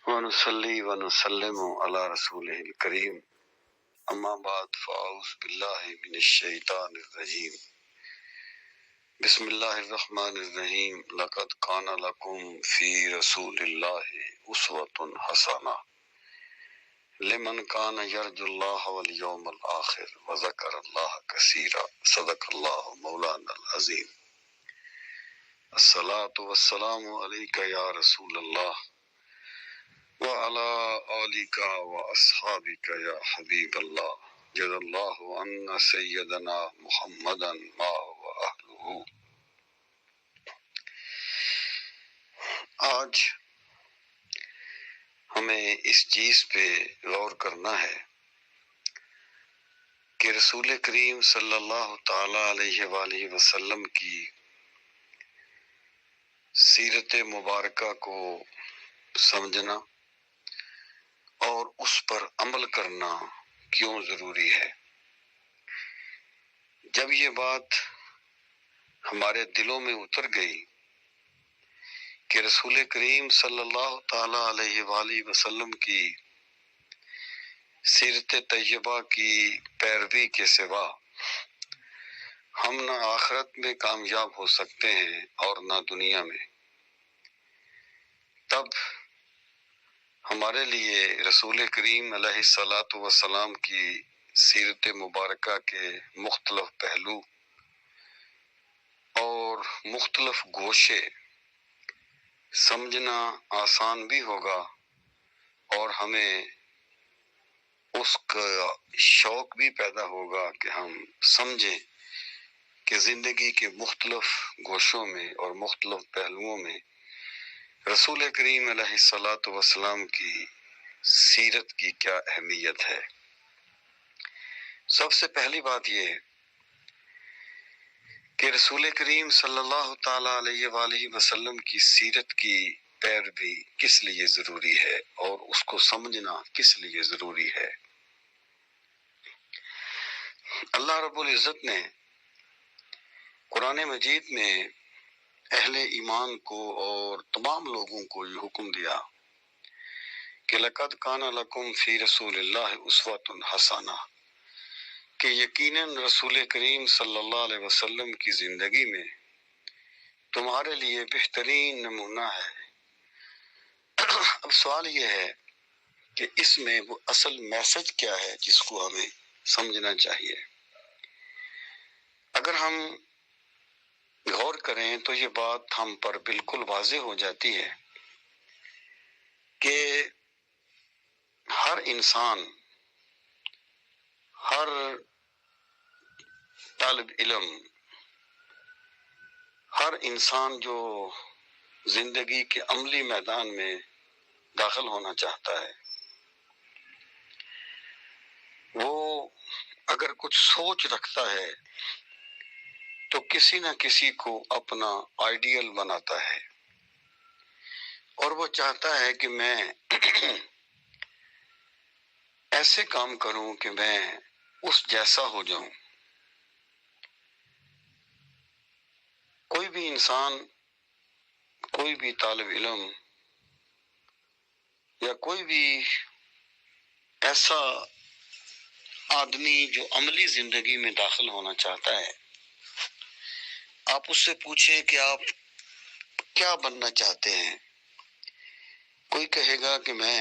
ونصلي ونسلم على رسوله الكريم اما بعد فاعوذ بالله من الشيطان الرجيم بسم الله الرحمن الرحيم لقد كان لكم في رسول الله أسوة حسنة لمن كان يرجو الله واليوم الآخر وذكر الله كثيرا صدق الله مولانا العظيم الصلاة والسلام عليك يا رسول الله وعلى آلك وأصحابك يا حبيب الله جزا الله عنا سيدنا محمدا ما هو أهله. آج ہمیں اس چیز پہ غور کرنا ہے کہ رسول کریم صلی اللہ تعالی علیہ وآلہ وسلم کی سیرت مبارکہ کو سمجھنا اور اس پر عمل کرنا کیوں ضروری ہے. جب یہ بات ہمارے دلوں میں اتر گئی کہ رسول کریم صلی اللہ تعالی علیہ وآلہ وسلم کی سیرت طیبہ کی پیروی کے سوا ہم نہ آخرت میں کامیاب ہو سکتے ہیں اور نہ دنیا میں، تب ہمارے لیے رسول کریم علیہ الصلاۃ والسلام کی سیرت مبارکہ کے مختلف پہلو اور مختلف گوشے سمجھنا آسان بھی ہوگا اور ہمیں اس کا شوق بھی پیدا ہوگا کہ ہم سمجھیں کہ زندگی کے مختلف گوشوں میں اور مختلف پہلوؤں میں رسول کریم علیہ الصلاۃ والسلام کی سیرت کی کیا اہمیت ہے. سب سے پہلی بات یہ ہے کہ رسول کریم صلی اللہ تعالی علیہ وآلہ وسلم کی سیرت کی پیروی کس لیے ضروری ہے اور اس کو سمجھنا کس لیے ضروری ہے. اللہ رب العزت نے قرآن مجید میں اہل ایمان کو اور تمام لوگوں کو یہ حکم دیا کہ لقد کان لکم فی رسول اللہ اسوۃ حسنہ، کہ یقیناً رسول کریم صلی اللہ علیہ وسلم کی زندگی میں تمہارے لیے بہترین نمونہ ہے. اب سوال یہ ہے کہ اس میں وہ اصل میسج کیا ہے جس کو ہمیں سمجھنا چاہیے. اگر ہم غور کریں تو یہ بات ہم پر بالکل واضح ہو جاتی ہے کہ ہر انسان، ہر طالب علم، ہر انسان جو زندگی کے عملی میدان میں داخل ہونا چاہتا ہے، وہ اگر کچھ سوچ رکھتا ہے تو کسی نہ کسی کو اپنا آئیڈیل بناتا ہے اور وہ چاہتا ہے کہ میں ایسے کام کروں کہ میں اس جیسا ہو جاؤں. کوئی بھی انسان، کوئی بھی طالب علم یا کوئی بھی ایسا آدمی جو عملی زندگی میں داخل ہونا چاہتا ہے، آپ اس سے پوچھیں کہ آپ کیا بننا چاہتے ہیں. کوئی کہے گا کہ میں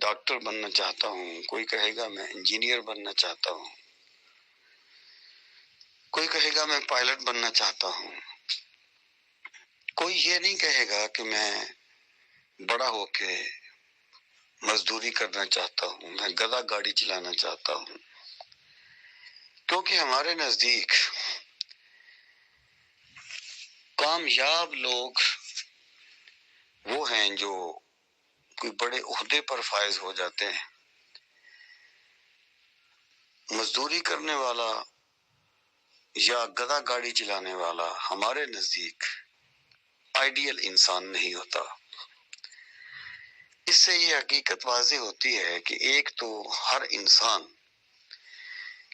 ڈاکٹر بننا چاہتا ہوں، کوئی کہے گا میں انجینئر بننا چاہتا ہوں، کوئی کہے گا میں پائلٹ بننا چاہتا ہوں. کوئی یہ نہیں کہے گا کہ میں بڑا ہو کے مزدوری کرنا چاہتا ہوں، میں گدھا گاڑی چلانا چاہتا ہوں. کیونکہ ہمارے نزدیک کامیاب لوگ وہ ہیں جو کوئی بڑے عہدے پر فائز ہو جاتے ہیں. مزدوری کرنے والا یا گدھا گاڑی چلانے والا ہمارے نزدیک آئیڈیل انسان نہیں ہوتا. اس سے یہ حقیقت واضح ہوتی ہے کہ ایک تو ہر انسان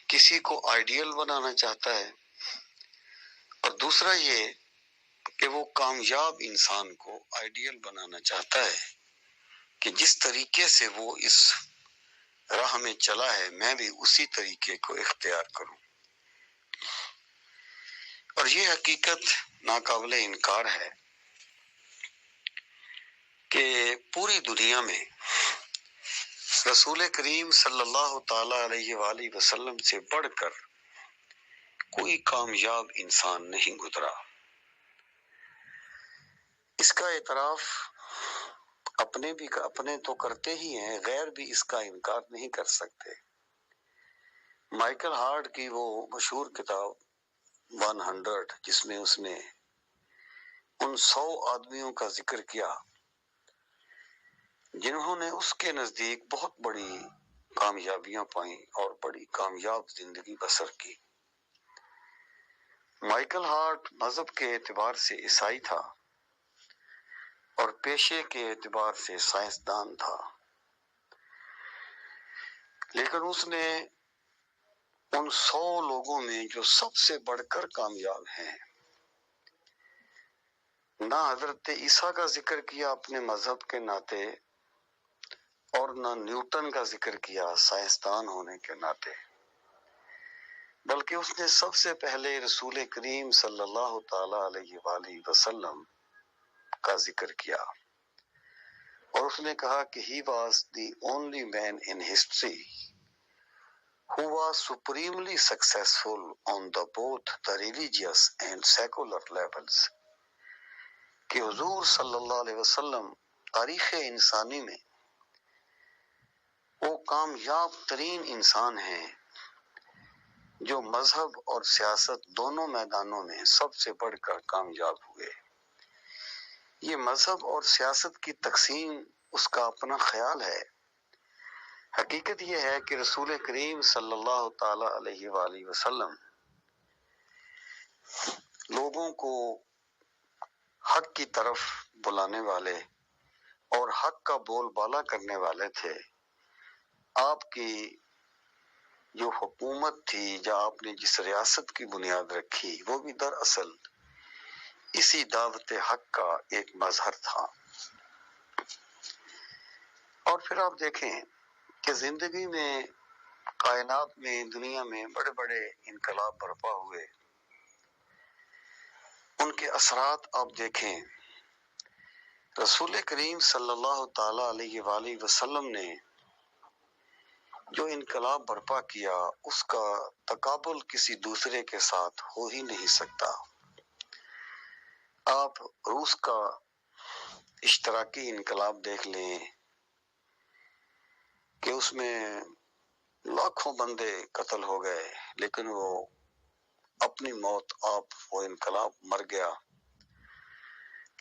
کسی کو آئیڈیل بنانا چاہتا ہے اور دوسرا یہ کہ وہ کامیاب انسان کو آئیڈیل بنانا چاہتا ہے. کہ جس طریقے سے وہ اس راہ میں چلا ہے میں بھی اسی طریقے کو اختیار کروں. اور یہ حقیقت ناقابل انکار ہے کہ پوری دنیا میں رسول کریم صلی اللہ تعالی علیہ وآلہ وسلم سے بڑھ کر کوئی کامیاب انسان نہیں گزرا. اس کا اعتراف اپنے تو کرتے ہی ہیں، غیر بھی اس کا انکار نہیں کر سکتے. مائیکل ہارٹ کی وہ مشہور کتاب 100 جس میں اس نے ان 100 آدمیوں کا ذکر کیا جنہوں نے اس کے نزدیک بہت بڑی کامیابیاں پائیں اور بڑی کامیاب زندگی بسر کی. مائیکل ہارٹ مذہب کے اعتبار سے عیسائی تھا اور پیشے کے اعتبار سے سائنسدان تھا، لیکن اس نے ان 100 لوگوں میں جو سب سے بڑھ کر کامیاب ہیں، نہ حضرت عیسیٰ کا ذکر کیا اپنے مذہب کے ناطے اور نہ نیوٹن کا ذکر کیا سائنسدان ہونے کے ناطے، بلکہ اس نے سب سے پہلے رسول کریم صلی اللہ تعالی علیہ وآلہ وسلم کا ذکر کیا، اور اس نے کہا کہ he was the only man in history who was supremely successful on both the religious and secular levels. کہ حضور صلی اللہ علیہ وسلم تاریخ انسانی میں وہ کامیاب ترین انسان ہیں جو مذہب اور سیاست دونوں میدانوں میں سب سے بڑھ کر کامیاب ہوئے. یہ مذہب اور سیاست کی تقسیم اس کا اپنا خیال ہے. حقیقت یہ ہے کہ رسول کریم صلی اللہ تعالی علیہ وآلہ وسلم لوگوں کو حق کی طرف بلانے والے اور حق کا بول بالا کرنے والے تھے. آپ کی جو حکومت تھی، یا آپ نے جس ریاست کی بنیاد رکھی، وہ بھی دراصل اسی دعوت حق کا ایک مظہر تھا. اور پھر آپ دیکھیں کہ زندگی میں، کائنات میں، دنیا میں بڑے بڑے انقلاب برپا ہوئے. ان کے اثرات آپ دیکھیں. رسول کریم صلی اللہ تعالی علیہ وآلہ وسلم نے جو انقلاب برپا کیا اس کا تقابل کسی دوسرے کے ساتھ ہو ہی نہیں سکتا. آپ روس کا اشتراکی انقلاب دیکھ لیں کہ اس میں لاکھوں بندے قتل ہو گئے، لیکن وہ اپنی موت وہ انقلاب مر گیا.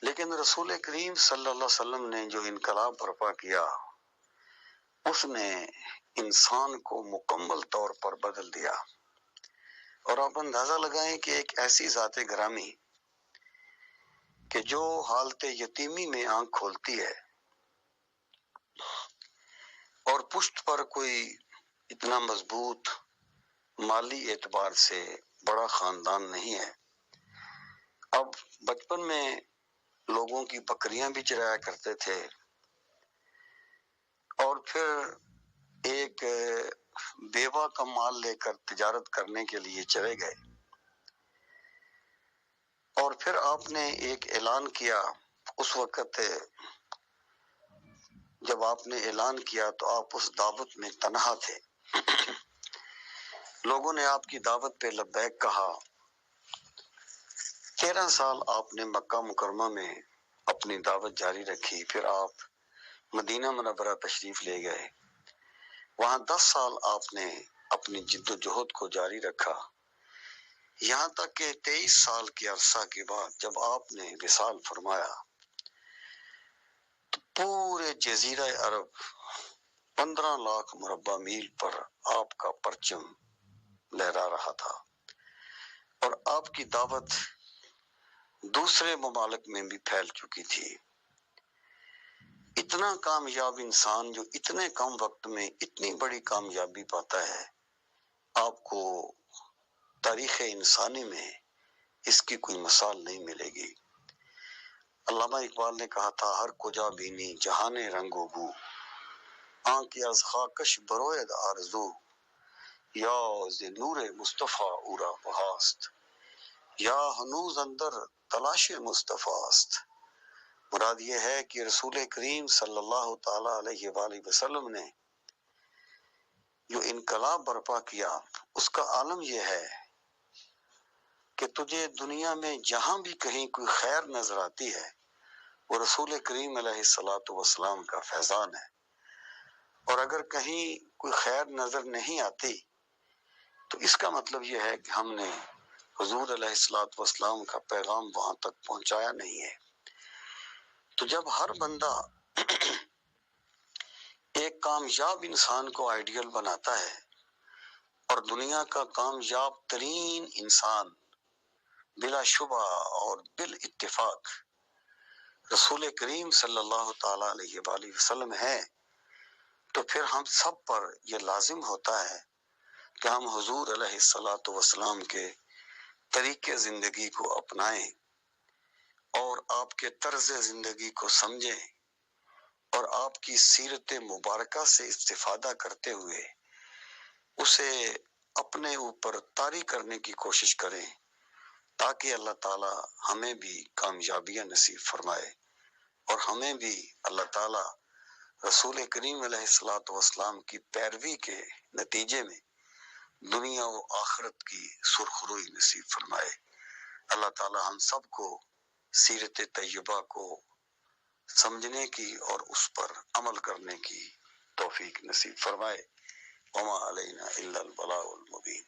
لیکن رسول کریم صلی اللہ علیہ وسلم نے جو انقلاب برپا کیا اس نے انسان کو مکمل طور پر بدل دیا. اور آپ اندازہ لگائیں کہ ایک ایسی ذات گرامی کہ جو حالت یتیمی میں آنکھ کھولتی ہے اور پشت پر کوئی اتنا مضبوط مالی اعتبار سے بڑا خاندان نہیں ہے. اب بچپن میں لوگوں کی بکریاں بھی چرایا کرتے تھے، اور پھر ایک بیوہ کا مال لے کر تجارت کرنے کے لیے چلے گئے. اور پھر آپ نے ایک اعلان کیا. اس وقت جب آپ نے اعلان کیا تو آپ اس دعوت میں تنہا تھے. لوگوں نے آپ کی دعوت پہ لبیک کہا. 13 سال آپ نے مکہ مکرمہ میں اپنی دعوت جاری رکھی. پھر آپ مدینہ منورہ تشریف لے گئے. وہاں 10 سال آپ نے اپنی جد و جہد کو جاری رکھا، یہاں تک کہ 23 سال کے عرصہ کے بعد جب آپ نے وصال فرمایا تو پورے جزیرہ عرب 15 لاکھ مربع میل پر آپ کا پرچم لہرا رہا تھا، اور آپ کی دعوت دوسرے ممالک میں بھی پھیل چکی تھی. اتنا کامیاب انسان جو اتنے کم وقت میں اتنی بڑی کامیابی پاتا ہے، آپ کو تاریخ انسانی میں اس کی کوئی مثال نہیں ملے گی. علامہ اقبال نے کہا تھا ہر کجا بینی جہان رنگ و بو، آنکھ از خاکش بروید آرزو، یا ز نور مصطفیٰ اورا بہاست، یا ہنوز اندر تلاش مصطفیٰ است۔ مراد یہ ہے کہ رسول کریم صلی اللہ تعالی علیہ وآلہ وسلم نے جو انقلاب برپا کیا، اس کا عالم یہ ہے کہ تجھے دنیا میں جہاں بھی کہیں کوئی خیر نظر آتی ہے، وہ رسول کریم علیہ الصلوۃ والسلام کا فیضان ہے، اور اگر کہیں کوئی خیر نظر نہیں آتی تو اس کا مطلب یہ ہے کہ ہم نے حضور علیہ الصلوۃ والسلام کا پیغام وہاں تک پہنچایا نہیں ہے۔ تو جب ہر بندہ ایک کامیاب انسان کو آئیڈیل بناتا ہے، اور دنیا کا کامیاب ترین انسان بلا شبہ اور بالاتفاق رسول کریم صلی اللہ تعالی علیہ وآلہ وسلم ہے، تو پھر ہم سب پر یہ لازم ہوتا ہے کہ ہم حضور علیہ الصلوۃ والسلام کے طریقے زندگی کو اپنائیں اور آپ کے طرز زندگی کو سمجھیں، اور آپ کی سیرت مبارکہ سے استفادہ کرتے ہوئے اسے اپنے اوپر طاری کرنے کی کوشش کریں، تاکہ اللہ تعالی ہمیں بھی کامیابیاں نصیب فرمائے، اور ہمیں بھی اللہ تعالی رسول کریم علیہ الصلوۃ والسلام کی پیروی کے نتیجے میں دنیا و آخرت کی سرخروئی نصیب فرمائے۔ اللہ تعالی ہم سب کو سیرت طیبہ کو سمجھنے کی اور اس پر عمل کرنے کی توفیق نصیب فرمائے۔ وما علینا الا البلاغ المبین۔